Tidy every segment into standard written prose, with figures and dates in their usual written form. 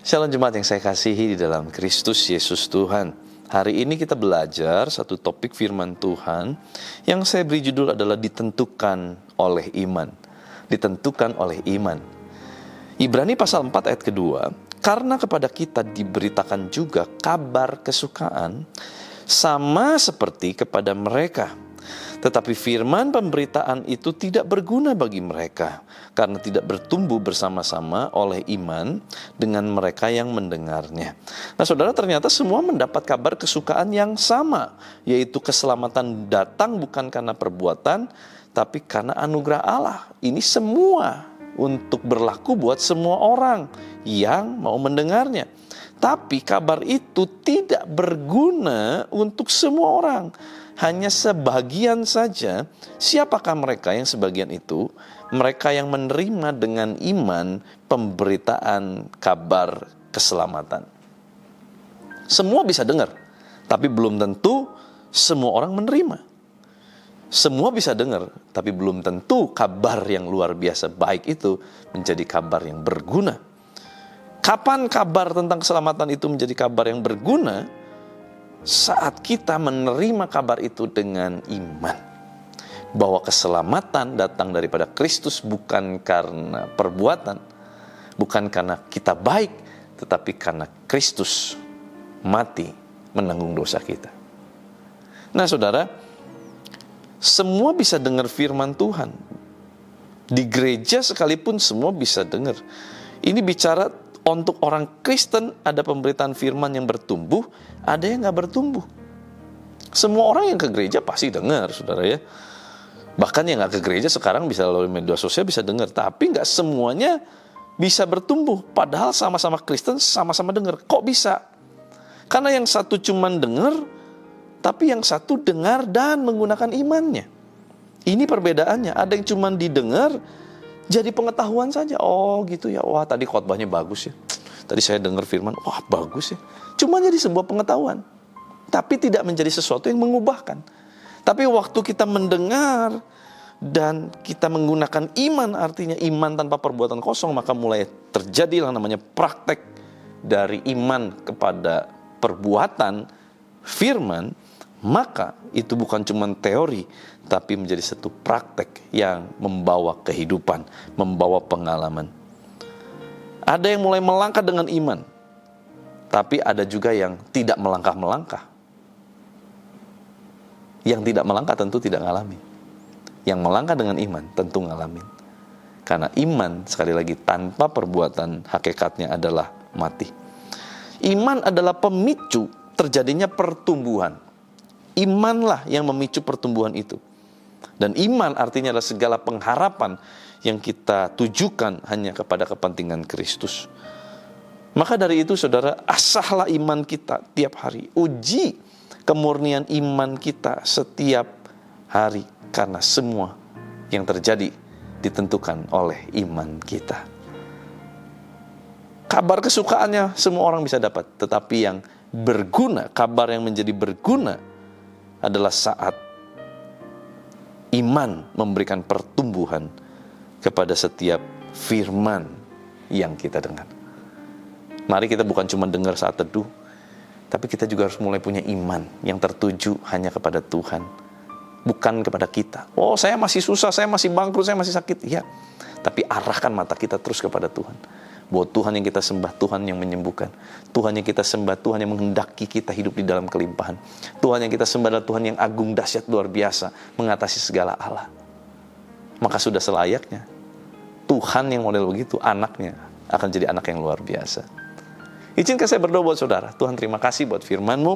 Shalom jemaat yang saya kasihi di dalam Kristus Yesus Tuhan. Hari ini kita belajar satu topik firman Tuhan yang saya beri judul adalah ditentukan oleh iman. Ditentukan oleh iman. Ibrani pasal 4 ayat kedua, karena kepada kita diberitakan juga kabar kesukaan sama seperti kepada mereka. Tetapi firman pemberitaan itu tidak berguna bagi mereka, karena tidak bertumbuh bersama-sama oleh iman dengan mereka yang mendengarnya. Nah saudara, ternyata semua mendapat kabar kesukaan yang sama, yaitu keselamatan datang bukan karena perbuatan, tapi karena anugerah Allah. Ini semua untuk berlaku buat semua orang yang mau mendengarnya. Tapi kabar itu tidak berguna untuk semua orang. Hanya sebagian saja. Siapakah mereka yang sebagian itu? Mereka yang menerima dengan iman pemberitaan kabar keselamatan. Semua bisa dengar, tapi belum tentu semua orang menerima. Semua bisa dengar, tapi belum tentu kabar yang luar biasa baik itu menjadi kabar yang berguna. Kapan kabar tentang keselamatan itu menjadi kabar yang berguna? Saat kita menerima kabar itu dengan iman, bahwa keselamatan datang daripada Kristus bukan karena perbuatan, bukan karena kita baik, tetapi karena Kristus mati menanggung dosa kita. Nah saudara, semua bisa dengar firman Tuhan. Di gereja sekalipun semua bisa dengar. Ini bicara untuk orang Kristen, ada pemberitaan firman yang bertumbuh, ada yang gak bertumbuh. Semua orang yang ke gereja pasti dengar, saudara ya. Bahkan yang gak ke gereja sekarang bisa melalui media sosial bisa dengar, tapi gak semuanya bisa bertumbuh. Padahal sama-sama Kristen, sama-sama dengar. Kok bisa? Karena yang satu cuman dengar, tapi yang satu dengar dan menggunakan imannya. Ini perbedaannya. Ada yang cuman didengar, jadi pengetahuan saja. Oh gitu ya, wah tadi khotbahnya bagus ya. Tadi saya dengar firman, wah bagus ya. Cuma jadi sebuah pengetahuan. Tapi tidak menjadi sesuatu yang mengubahkan. Tapi waktu kita mendengar dan kita menggunakan iman, artinya iman tanpa perbuatan kosong, maka mulai terjadilah namanya praktek dari iman kepada perbuatan firman. Maka itu bukan cuma teori, tapi menjadi satu praktek yang membawa kehidupan, membawa pengalaman. Ada yang mulai melangkah dengan iman, tapi ada juga yang tidak melangkah-melangkah. Yang tidak melangkah tentu tidak ngalamin. Yang melangkah dengan iman tentu ngalamin. Karena iman, sekali lagi, tanpa perbuatan hakikatnya adalah mati. Iman adalah pemicu terjadinya pertumbuhan. Imanlah yang memicu pertumbuhan itu. Dan iman artinya adalah segala pengharapan yang kita tujukan hanya kepada kepentingan Kristus. Maka dari itu saudara, asahlah iman kita tiap hari. Uji kemurnian iman kita setiap hari. Karena semua yang terjadi ditentukan oleh iman kita. Kabar kesukaannya semua orang bisa dapat. Tetapi yang berguna, kabar yang menjadi berguna adalah saat iman memberikan pertumbuhan kepada setiap firman yang kita dengar. Mari kita bukan cuma dengar saat teduh, tapi kita juga harus mulai punya iman yang tertuju hanya kepada Tuhan, bukan kepada kita. Oh, saya masih susah, saya masih bangkrut, saya masih sakit. Iya, tapi arahkan mata kita terus kepada Tuhan. Bahwa Tuhan yang kita sembah, Tuhan yang menyembuhkan. Tuhan yang kita sembah, Tuhan yang menghendaki kita hidup di dalam kelimpahan. Tuhan yang kita sembah adalah Tuhan yang agung, dahsyat, luar biasa, mengatasi segala Allah. Maka sudah selayaknya Tuhan yang model begitu, anaknya akan jadi anak yang luar biasa. Izinkan saya berdoa buat saudara. Tuhan, terima kasih buat firman-Mu,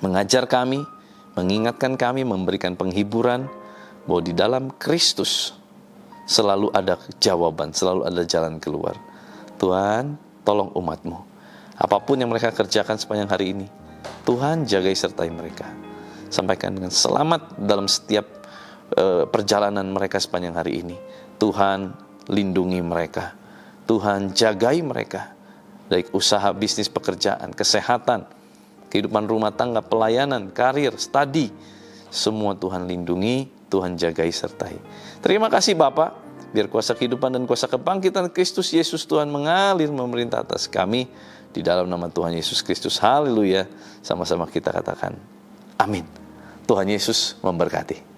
mengajar kami, mengingatkan kami, memberikan penghiburan, bahwa di dalam Kristus selalu ada jawaban, selalu ada jalan keluar. Tuhan, tolong umat-Mu. Apapun yang mereka kerjakan sepanjang hari ini, Tuhan jagai sertai mereka. Sampaikan dengan selamat dalam setiap perjalanan mereka sepanjang hari ini. Tuhan, lindungi mereka. Tuhan, jagai mereka. Baik usaha, bisnis, pekerjaan, kesehatan, kehidupan rumah tangga, pelayanan, karir, studi. semua Tuhan lindungi, Tuhan jagai sertai. Terima kasih Bapa, biar kuasa kehidupan dan kuasa kebangkitan Kristus Yesus Tuhan mengalir memerintah atas kami. Di dalam nama Tuhan Yesus Kristus, haleluya. Sama-sama kita katakan, amin. Tuhan Yesus memberkati.